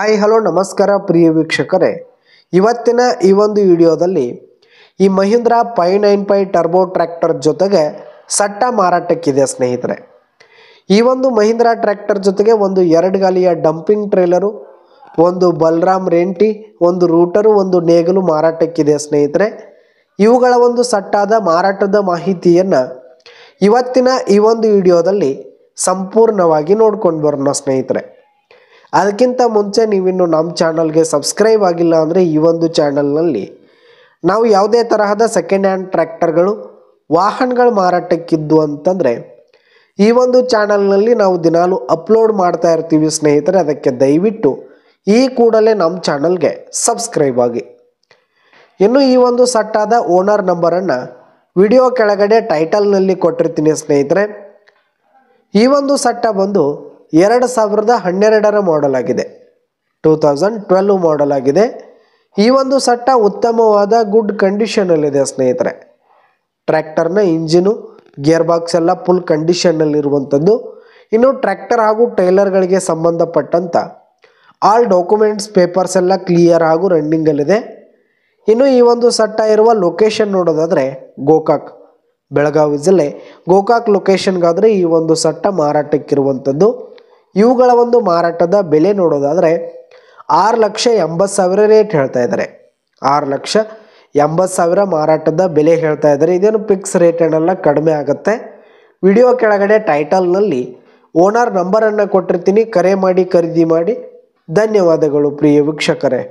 Hi hello ನಮಸ್ಕಾರ ಪ್ರಿಯ ವೀಕ್ಷಕರೇ, ಇವತ್ತಿನ ಈ ಒಂದು ವಿಡಿಯೋದಲ್ಲಿ ಈ ಮಹೀಂದ್ರಾ 595 ಟರ್ಬೋ ಟ್ರ್ಯಾಕ್ಟರ್ ಜೊತೆಗೆ ಸಟ್ಟ ಮಾರಾಟಕ್ಕಿದೆ ಸ್ನೇಹಿತರೆ. ಈ ಒಂದು ಮಹೀಂದ್ರಾ ಟ್ರ್ಯಾಕ್ಟರ್ ಜೊತೆಗೆ ಒಂದು 2 ಗಾಲಿಯ ಡಂಪಿಂಗ್ ಟ್ರೇಲರು, ಒಂದು ಬಲರಾಮ್ ರೆಂಟಿ, ಒಂದು ರೂಟರು, ಒಂದು ನೇಗಲು ಮಾರಾಟಕ್ಕಿದೆ ಸ್ನೇಹಿತರೆ. ಇವುಗಳ ಒಂದು ಸಟ್ಟಾದ ಮಾರಾಟದ ಮಾಹಿತಿಯನ್ನು ಇವತ್ತಿನ ಈ ಒಂದು ವಿಡಿಯೋದಲ್ಲಿ ಸಂಪೂರ್ಣವಾಗಿ ನೋಡ್ಕೊಂಡು ಬರೋಣ ಸ್ನೇಹಿತರೆ. ಅದಕ್ಕಿಂತ ಮುಂಚೆ ನೀವಿನ್ನು ನಮ್ಮ ಚಾನಲ್ಗೆ ಸಬ್ಸ್ಕ್ರೈಬ್ ಆಗಿಲ್ಲ ಅಂದರೆ ಈ ಒಂದು ಚಾನಲ್ನಲ್ಲಿ ನಾವು ಯಾವುದೇ ತರಹದ ಸೆಕೆಂಡ್ ಹ್ಯಾಂಡ್ ಟ್ರ್ಯಾಕ್ಟರ್ಗಳು, ವಾಹನಗಳು ಮಾರಾಟಕ್ಕಿದ್ದು ಅಂತಂದರೆ ಈ ಒಂದು ಚಾನಲ್ನಲ್ಲಿ ನಾವು ದಿನಾಲು ಅಪ್ಲೋಡ್ ಮಾಡ್ತಾ ಇರ್ತೀವಿ ಸ್ನೇಹಿತರೆ. ಅದಕ್ಕೆ ದಯವಿಟ್ಟು ಈ ಕೂಡಲೇ ನಮ್ಮ ಚಾನಲ್ಗೆ ಸಬ್ಸ್ಕ್ರೈಬ್ ಆಗಿ. ಇನ್ನು ಈ ಒಂದು ಸಟ್ಟಾದ ಓನರ್ ನಂಬರನ್ನು ವಿಡಿಯೋ ಕೆಳಗಡೆ ಟೈಟಲ್ನಲ್ಲಿ ಕೊಟ್ಟಿರ್ತೀನಿ ಸ್ನೇಹಿತರೆ. ಈ ಒಂದು ಸಟ್ಟ ಬಂದು 2012ರ ಮಾಡೆಲ್ ಆಗಿದೆ, 2012 ಮಾಡೆಲ್ ಆಗಿದೆ. ಈ ಒಂದು ಸಟ್ಟ ಉತ್ತಮವಾದ ಗುಡ್ ಕಂಡೀಷನಲ್ಲಿದೆ ಸ್ನೇಹಿತರೆ. ಟ್ರ್ಯಾಕ್ಟರ್ನ ಇಂಜಿನು, ಗೇರ್ ಬಾಕ್ಸ್ ಎಲ್ಲ ಫುಲ್ ಕಂಡೀಷನ್ನಲ್ಲಿರುವಂಥದ್ದು. ಇನ್ನು ಟ್ರ್ಯಾಕ್ಟರ್ ಹಾಗೂ ಟೈಲರ್ಗಳಿಗೆ ಸಂಬಂಧಪಟ್ಟಂಥ ಆಲ್ ಡಾಕ್ಯುಮೆಂಟ್ಸ್ ಪೇಪರ್ಸ್ ಎಲ್ಲ ಕ್ಲಿಯರ್ ಹಾಗೂ ರನ್ನಿಂಗಲ್ಲಿದೆ. ಇನ್ನು ಈ ಒಂದು ಸಟ್ಟ ಇರುವ ಲೊಕೇಶನ್ ನೋಡೋದಾದರೆ ಗೋಕಾಕ್, ಬೆಳಗಾವಿ ಜಿಲ್ಲೆ ಗೋಕಾಕ್ ಲೊಕೇಶನ್ಗಾದರೆ ಈ ಒಂದು ಸಟ್ಟ ಮಾರಾಟಕ್ಕಿರುವಂಥದ್ದು. ಇವುಗಳ ಒಂದು ಮಾರಾಟದ ಬೆಲೆ ನೋಡೋದಾದರೆ 6,80,000 ರೇಟ್ ಹೇಳ್ತಾ ಇದ್ದಾರೆ. 6,80,000 ಮಾರಾಟದ ಬೆಲೆ ಹೇಳ್ತಾ ಇದ್ದಾರೆ. ಇದೇನು ಫಿಕ್ಸ್ ರೇಟ್ ಏನಲ್ಲ, ಕಡಿಮೆ ಆಗುತ್ತೆ. ವಿಡಿಯೋ ಕೆಳಗಡೆ ಟೈಟಲ್ನಲ್ಲಿ ಓನರ್ ನಂಬರನ್ನು ಕೊಟ್ಟಿರ್ತೀನಿ, ಕರೆ ಮಾಡಿ ಖರೀದಿ ಮಾಡಿ. ಧನ್ಯವಾದಗಳು ಪ್ರಿಯ ವೀಕ್ಷಕರೇ.